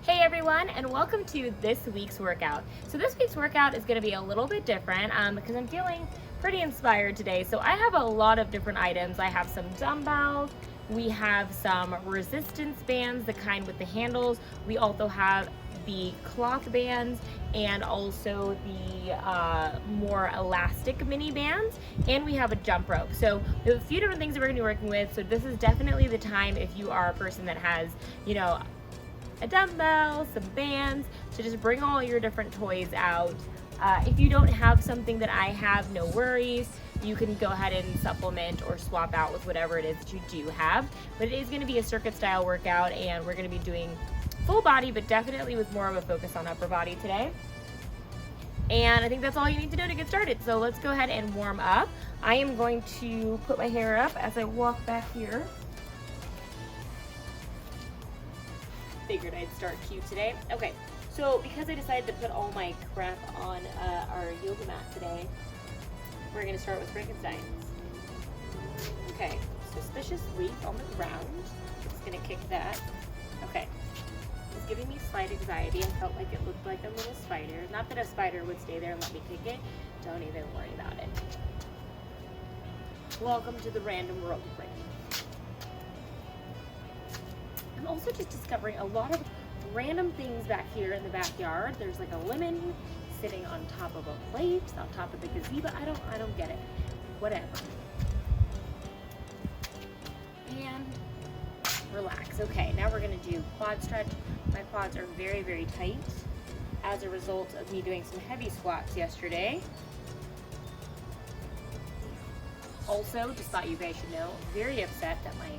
Hey everyone, and welcome to this week's workout. So this week's workout is going to be a little bit different because I'm feeling pretty inspired today. So I have a lot of different items. I have some dumbbells, we have some resistance bands, the kind with the handles. We also have the cloth bands and also the more elastic mini bands, and we have a jump rope. So we have a few different things that we're going to be working with. So this is definitely the time if you are a person that has, a dumbbell, some bands, to just bring all your different toys out. If you don't have something that I have, no worries. You can go ahead and supplement or swap out with whatever it is that you do have. But it is going to be a circuit style workout, and we're going to be doing full body, but definitely with more of a focus on upper body today. And I think that's all you need to know to get started. So let's go ahead and warm up. I am going to put my hair up as I walk back here. Figured I'd start cute today. Okay, so because I decided to put all my crap on our yoga mat today, we're going to start with Frankenstein's. Okay, suspicious leaf on the ground. Just going to kick that. Okay, it's giving me slight anxiety. I felt like it looked like a little spider. Not that a spider would stay there and let me kick it. Don't even worry about it. Welcome to the random world of Frankenstein. I'm also just discovering a lot of random things back here in the backyard. There's like a lemon sitting on top of a plate, on top of the gazebo. I don't get it. Whatever. And relax. Okay, now we're gonna do quad stretch. My quads are very, very tight as a result of me doing some heavy squats yesterday. Also, just thought you guys should know, very upset that my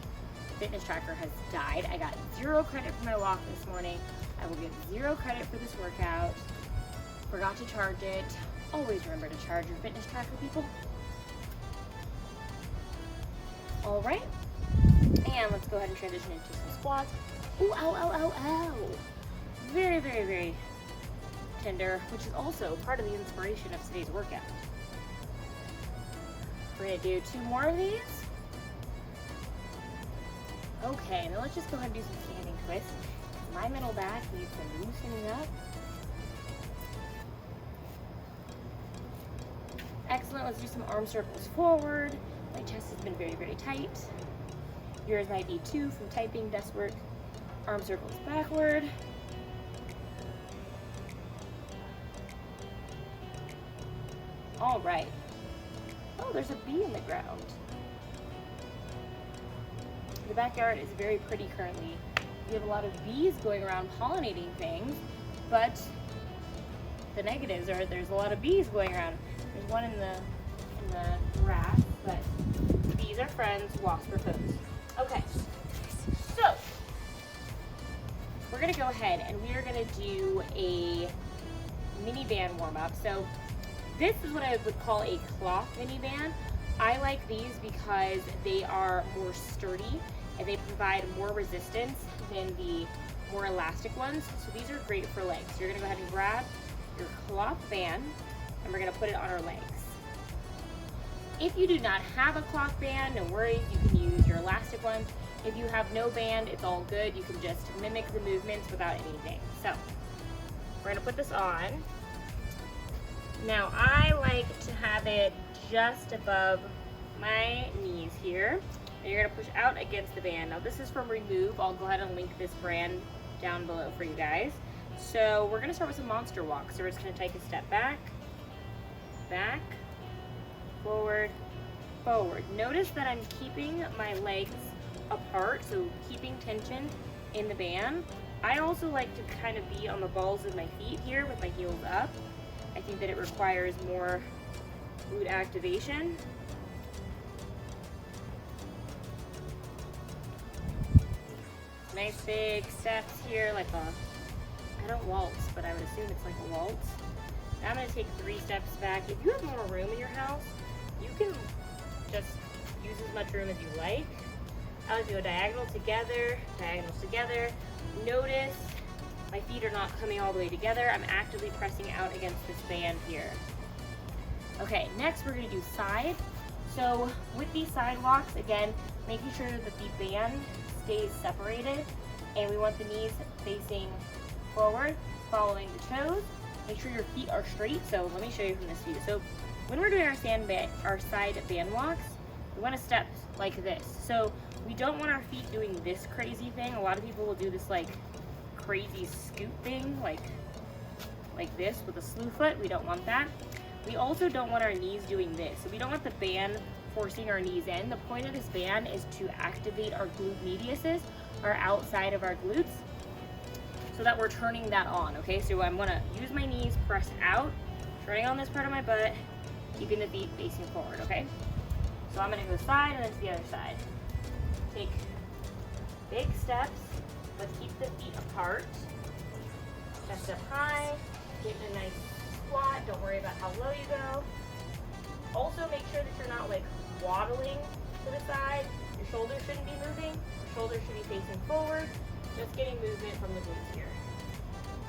fitness tracker has died. I got 0 credit for my walk this morning. I will get 0 credit for this workout. Forgot to charge it. Always remember to charge your fitness tracker, people. All right, and let's go ahead and transition into some squats. Ooh, ow, ow, ow, ow. Very, very, very tender, which is also part of the inspiration of today's workout. We're gonna do 2 more of these. Okay, now let's just go ahead and do some standing twists. My middle back needs some loosening up. Excellent, let's do some arm circles forward. My chest has been very, very tight. Yours might be too from typing, desk work. Arm circles backward. All right. Oh, there's a bee in the ground. The backyard is very pretty currently. We have a lot of bees going around pollinating things, but the negatives are there's a lot of bees going around. There's one in the grass, but bees are friends, wasps are foes. Okay, so we're gonna go ahead and we are gonna do a mini band warm up. So this is what I would call a cloth mini band. I like these because they are more sturdy and they provide more resistance than the more elastic ones. So these are great for legs. You're gonna go ahead and grab your cloth band and we're gonna put it on our legs. If you do not have a cloth band, no worries, you can use your elastic ones. If you have no band, it's all good. You can just mimic the movements without anything. So we're gonna put this on. Now I like to have it just above my knees here, and you're gonna push out against the band. Now this is from Remove. I'll go ahead and link this brand down below for you guys. So we're gonna start with some monster walks. So we're just gonna take a step back, back, forward, forward. Notice that I'm keeping my legs apart, so keeping tension in the band. I also like to kind of be on the balls of my feet here with my heels up. I think that it requires more glute activation. Nice big steps here, like I don't waltz, but I would assume it's like a waltz. Now I'm gonna take 3 steps back. If you have more room in your house, you can just use as much room as you like. I like to go diagonals together. Notice my feet are not coming all the way together. I'm actively pressing out against this band here. Okay, next we're gonna do side. So with these side walks, again, making sure that the band stays separated, and we want the knees facing forward, following the toes. Make sure your feet are straight. So let me show you from this view. So when we're doing our side band walks, we want to step like this. So we don't want our feet doing this crazy thing. A lot of people will do this like crazy scoot thing, like this with a slew foot. We don't want that. We also don't want our knees doing this. So we don't want the band forcing our knees in. The point of this band is to activate our glute mediuses, our outside of our glutes, so that we're turning that on, okay? So I'm gonna use my knees, press out, turning on this part of my butt, keeping the feet facing forward, okay? So I'm gonna go side and then to the other side. Take big steps. Let's keep the feet apart. Chest up high, get in a nice squat. Don't worry about how low you go. Also make sure that you're not like waddling to the side. Your shoulders shouldn't be moving. Your shoulders should be facing forward. Just getting movement from the glutes here.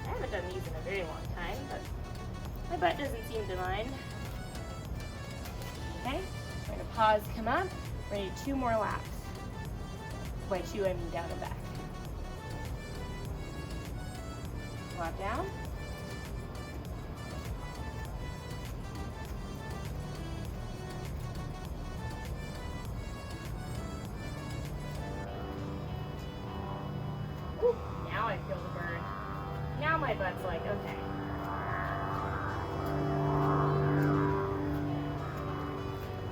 I haven't done these in a very long time, but my butt doesn't seem to mind. Okay, we're gonna pause, come up. We're gonna do 2 more laps. By 2, I mean down and back. Squat down. Ooh, now I feel the burn. Now my butt's like, okay.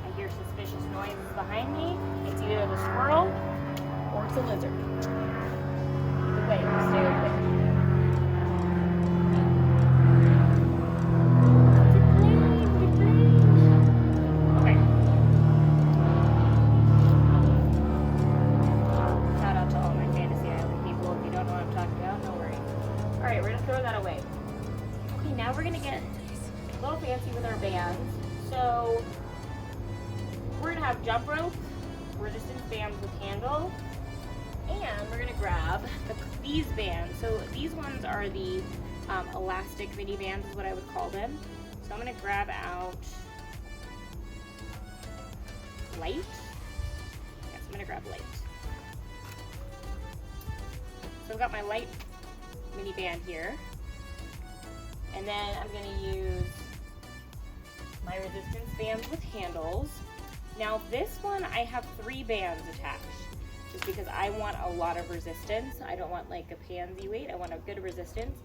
I hear suspicious noises behind me. It's either the squirrel or it's a lizard. Either way, stay away. Okay. Shout out to all my Fantasy Island people. If you don't know what I'm talking about, no worries. Alright, we're gonna throw that away. Okay, now we're gonna get a little fancy with our bands. So we're gonna have jump rope, resistance bands with handle, and we're gonna grab these bands. So these ones are the elastic mini bands is what I would call them. So I'm gonna grab out light. Yes, I'm gonna grab light. So I've got my light mini band here. And then I'm gonna use my resistance bands with handles. Now this one, I have 3 bands attached, just because I want a lot of resistance. I don't want like a pansy weight, I want a good resistance.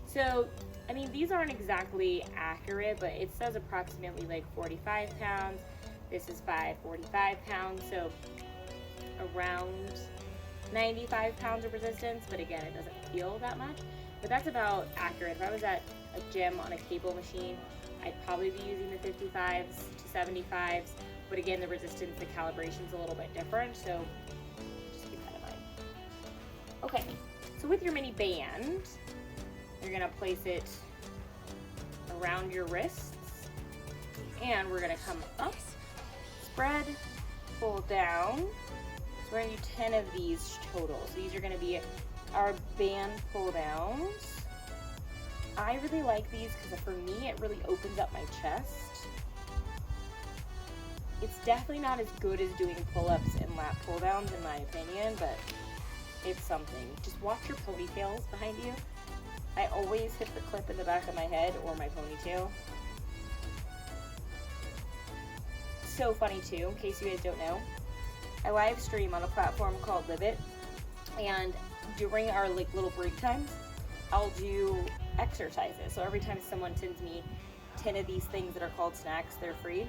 So, I mean, these aren't exactly accurate, but it says approximately like 45 pounds. This is 45 pounds, so around 95 pounds of resistance, but again, it doesn't feel that much. But that's about accurate. If I was at a gym on a cable machine, I'd probably be using the 55s to 75s. But again, the resistance, the calibration's a little bit different, so just keep that in mind. Okay, so with your mini band, you're gonna place it around your wrists, and we're gonna come up, spread, pull down. So we're gonna do 10 of these total. So these are gonna be our band pull downs. I really like these because for me, it really opens up my chest. It's definitely not as good as doing pull-ups and lat pull-downs in my opinion, but it's something. Just watch your ponytails behind you. I always hit the clip in the back of my head or my ponytail. So funny too, in case you guys don't know. I live stream on a platform called Live It, and during our like little break times, I'll do exercises. So every time someone sends me 10 of these things that are called snacks, they're free.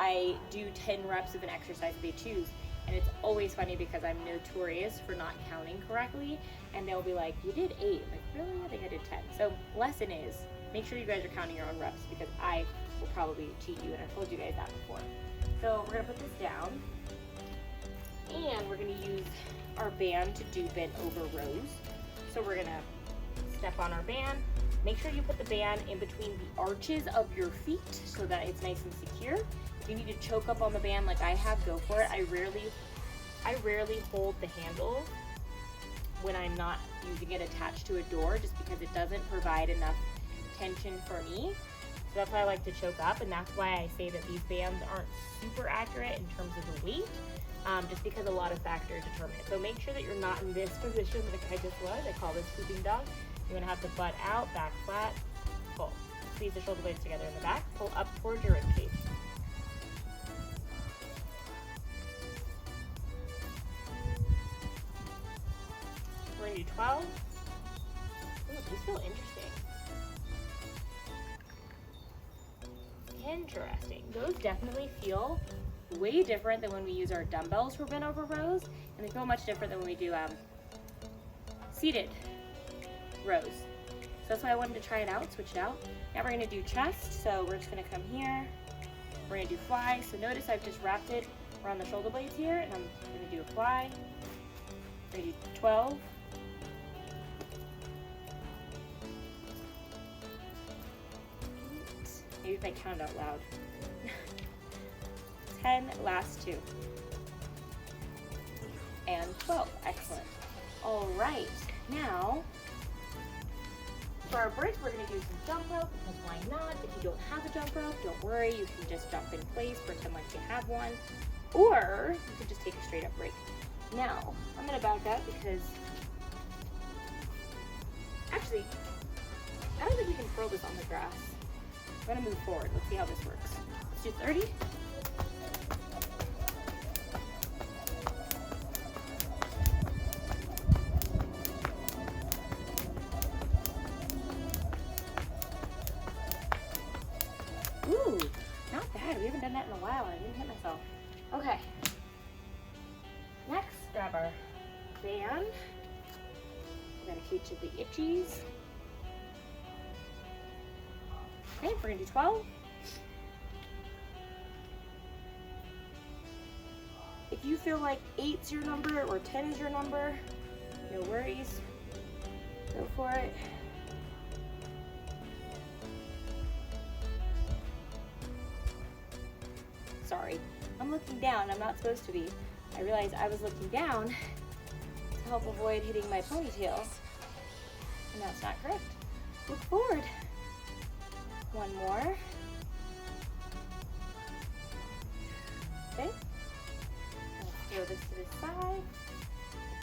I do 10 reps of an exercise they choose, and it's always funny because I'm notorious for not counting correctly, and they'll be like, you did 8. I'm like, really? I think I did 10. So lesson is, make sure you guys are counting your own reps, because I will probably cheat you, and I've told you guys that before. So we're gonna put this down, and we're gonna use our band to do bent over rows. So we're gonna step on our band. Make sure you put the band in between the arches of your feet so that it's nice and secure. If you need to choke up on the band like I have, go for it. I rarely hold the handle when I'm not using it attached to a door, just because it doesn't provide enough tension for me. So that's why I like to choke up, and that's why I say that these bands aren't super accurate in terms of the weight, just because a lot of factors determine it. So make sure that you're not in this position like I just was. I call this pooping dog. You want to have the butt out, back flat, pull. Squeeze the shoulder blades together in the back, pull up towards your rib cage. We're going to do 12. Ooh, these feel interesting. Interesting. Those definitely feel way different than when we use our dumbbells for bent over rows, and they feel much different than when we do seated rows. So that's why I wanted to try it out, switch it out. Now we're going to do chest, so we're just going to come here. We're going to do fly. So notice I've just wrapped it around the shoulder blades here, and I'm going to do a fly. We're going to do 12. Maybe if I count out loud. 10, last 2. And 12, excellent. All right, now for our break, we're gonna do some jump rope, because why not? If you don't have a jump rope, don't worry, you can just jump in place, pretend like you have one, or you can just take a straight up break. Now, I'm gonna back up because, actually, I don't think we can throw this on the grass. I'm gonna move forward. Let's see how this works. Let's do 30. Ooh, not bad. We haven't done that in a while. I didn't hit myself. Okay. Next, grab our band. We're gonna keep to the itchies. Okay, we're gonna do 12. If you feel like 8's your number or 10 is your number, no worries. Go for it. Sorry, I'm looking down. I'm not supposed to be. I realized I was looking down to help avoid hitting my ponytail, and that's not correct. Look forward. One more. Okay. Let's throw this to the side.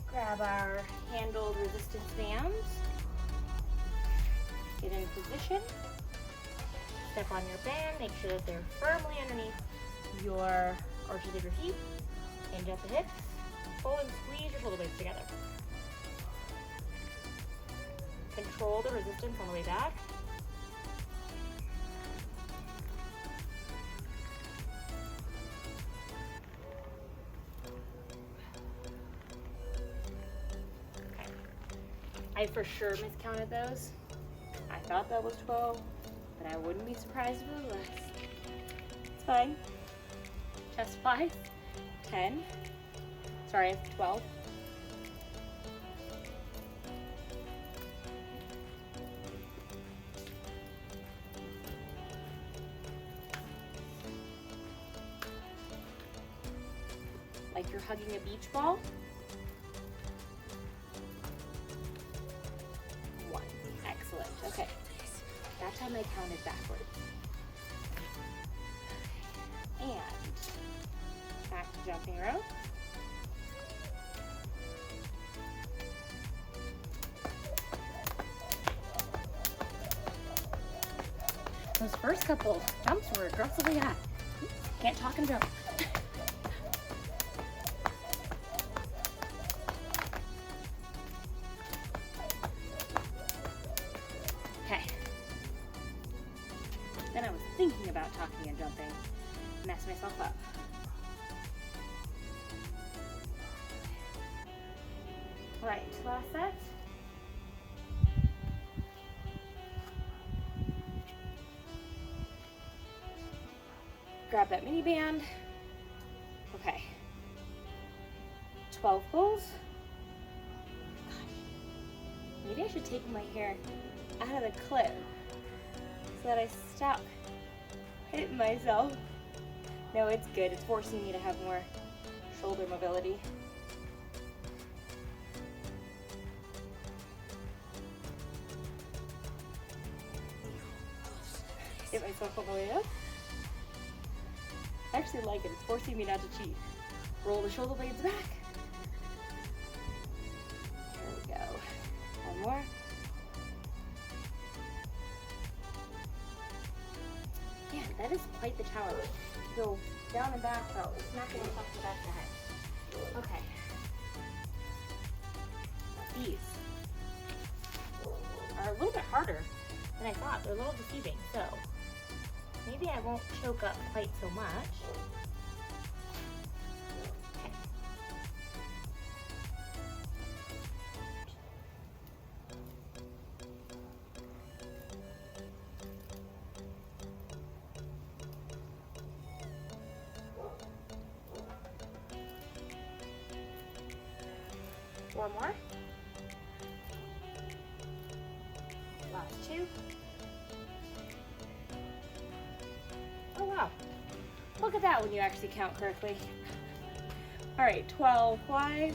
Grab our handled resistance bands. Get in position. Step on your band. Make sure that they're firmly underneath your arches of your feet. Hinge at the hips. Pull and squeeze your shoulder blades together. Control the resistance on the way back. I for sure miscounted those. I thought that was 12, but I wouldn't be surprised if it was less. It's fine. Chest flies, 10. Sorry, it's 12. Like you're hugging a beach ball. 1. Excellent. Okay. That time I counted backwards. And back to jumping rope. Those first couple jumps were aggressively high. Can't talk and jump. Okay. Then I was thinking about talking and jumping. Messed myself up. All right, last set. Grab that mini band. Okay. 12 pulls. Gosh. Maybe I should take my hair out of the clip so that I stop hitting myself. No, it's good. It's forcing me to have more shoulder mobility. Hit myself all the way up. I actually like it. It's forcing me not to cheat. Roll the shoulder blades back. There we go. One more. that is quite the challenge. Go down and back, though. Smacking yourself in the back of the head. Okay. These are a little bit harder than I thought. They're a little deceiving, so maybe I won't choke up quite so much. Okay. One more. Last two. Oh wow. Look at that when you actually count correctly. All right, 12 flies.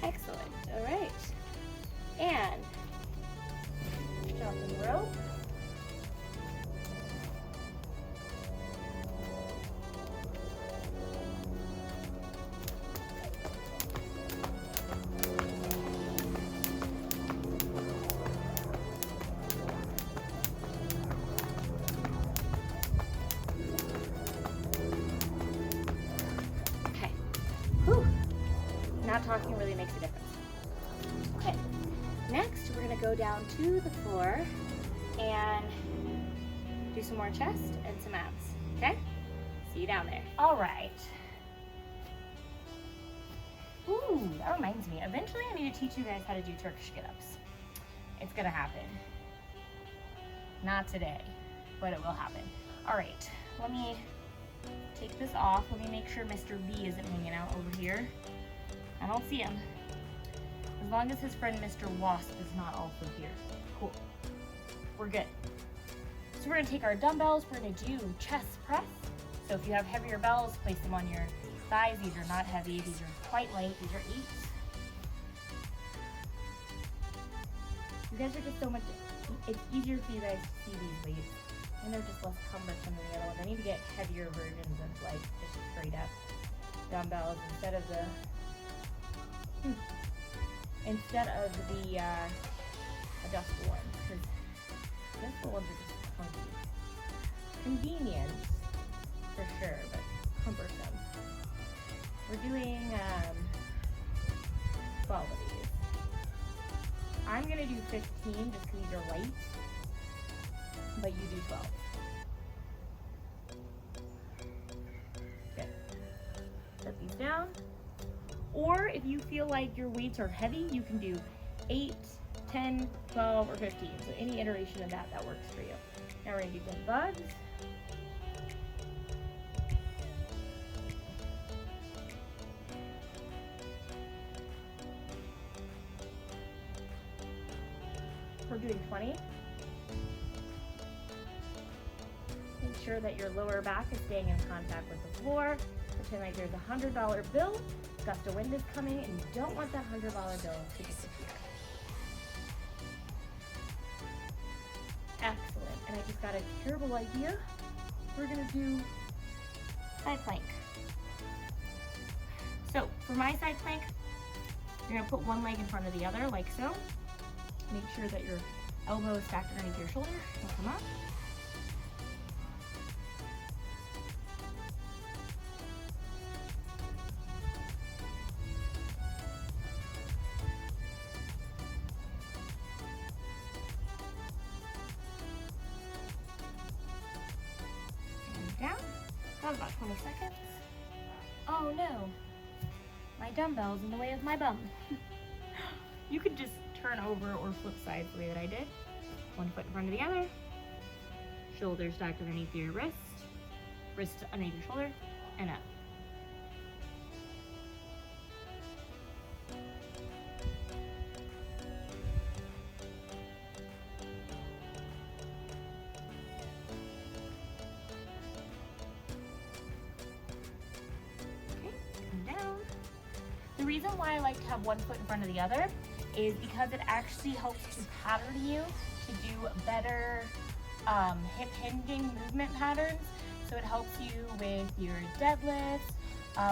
Excellent. All right. And jumping rope. Okay. Whew. Not talking really makes a difference. Okay, next we're gonna go down to the floor and do some more chest and some abs, okay? See you down there. All right. Ooh, that reminds me, eventually I need to teach you guys how to do Turkish get-ups. It's gonna happen. Not today, but it will happen. All right, let me take this off. Let me make sure Mr. B isn't hanging out over here. I don't see him. As long as his friend Mr. Wasp is not also here. Cool. We're good. So we're gonna take our dumbbells. We're gonna do chest press. So if you have heavier bells, place them on your thighs. These are not heavy. These are quite light. These are 8s. You guys are just so much, it's easier for you guys to see these weights. And they're just less cumbersome than the other ones. I need to get heavier versions of like just straight up dumbbells instead of the adjustable ones, because adjustable ones are just clunky. Convenience for sure, but cumbersome. We're doing 12 of these. I'm gonna do 15 just because these are light, but you do 12. Good. Set these down. Or if you feel like your weights are heavy, you can do 8, 10, 12, or 15. So any iteration of that works for you. Now we're gonna do some bugs. We're doing 20. Make sure that your lower back is staying in contact with the floor. Pretend like there's a $100 bill. Gust of wind is coming, and you don't want that $100 bill to disappear. Excellent. And I just got a terrible idea. We're gonna do side plank. So for my side plank, you're gonna put one leg in front of the other, like so. Make sure that your elbow is stacked underneath your shoulder. You'll come up. Down. That was about 20 seconds. Oh no, my dumbbell's in the way of my bum. You could just turn over or flip sides the way that I did. One foot in front of the other. Shoulders stacked underneath your wrist. Wrist underneath your shoulder, and up. The reason why I like to have one foot in front of the other is because it actually helps to pattern you to do better hip hinging movement patterns. So it helps you with your deadlifts,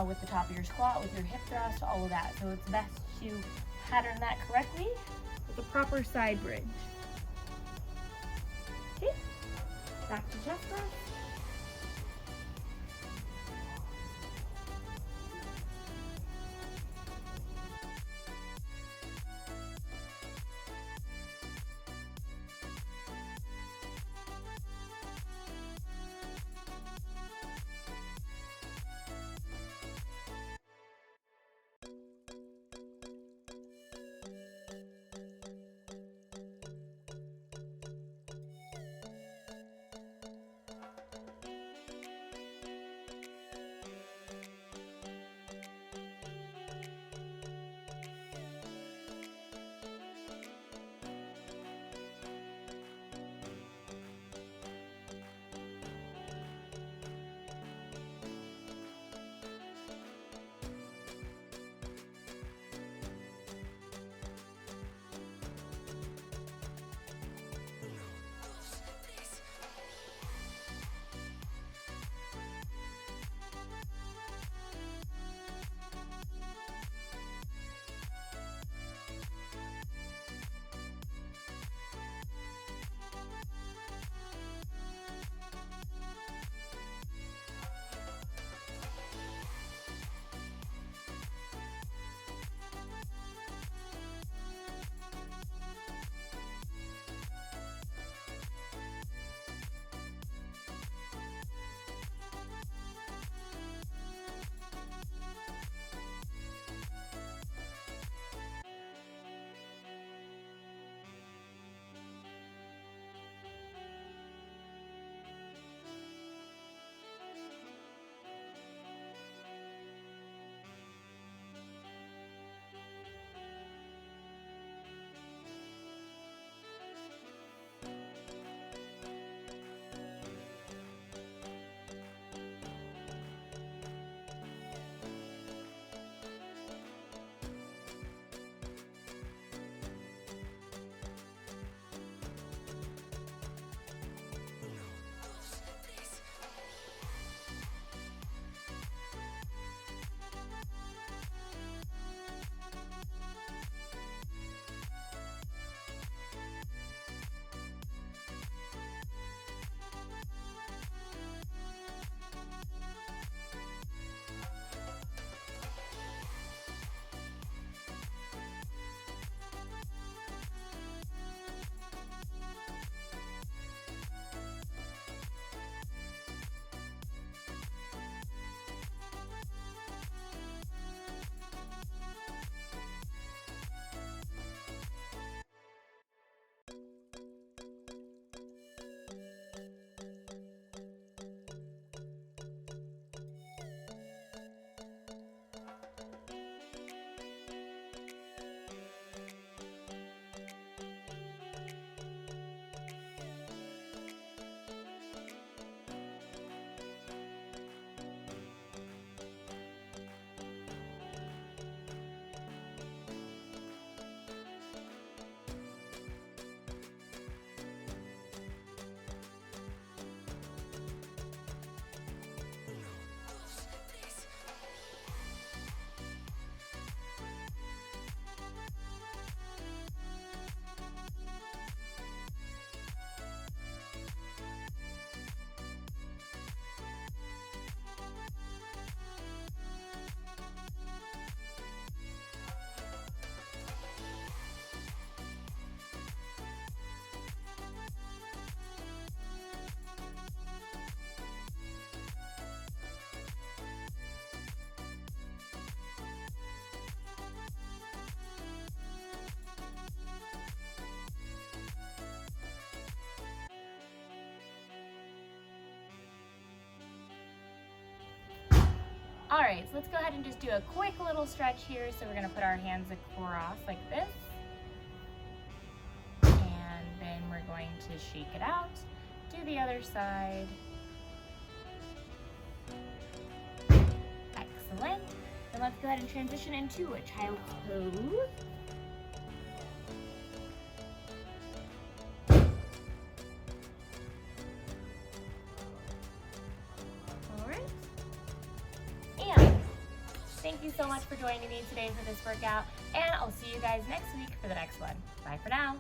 with the top of your squat, with your hip thrust, all of that. So it's best to pattern that correctly with a proper side bridge. Okay, back to chest press. All right, so let's go ahead and just do a quick little stretch here. So we're gonna put our hands across like this. And then we're going to shake it out. Do the other side. Excellent. Then let's go ahead and transition into a child's pose. thank you so much for joining me today for this workout, and I'll see you guys next week for the next one. Bye for now.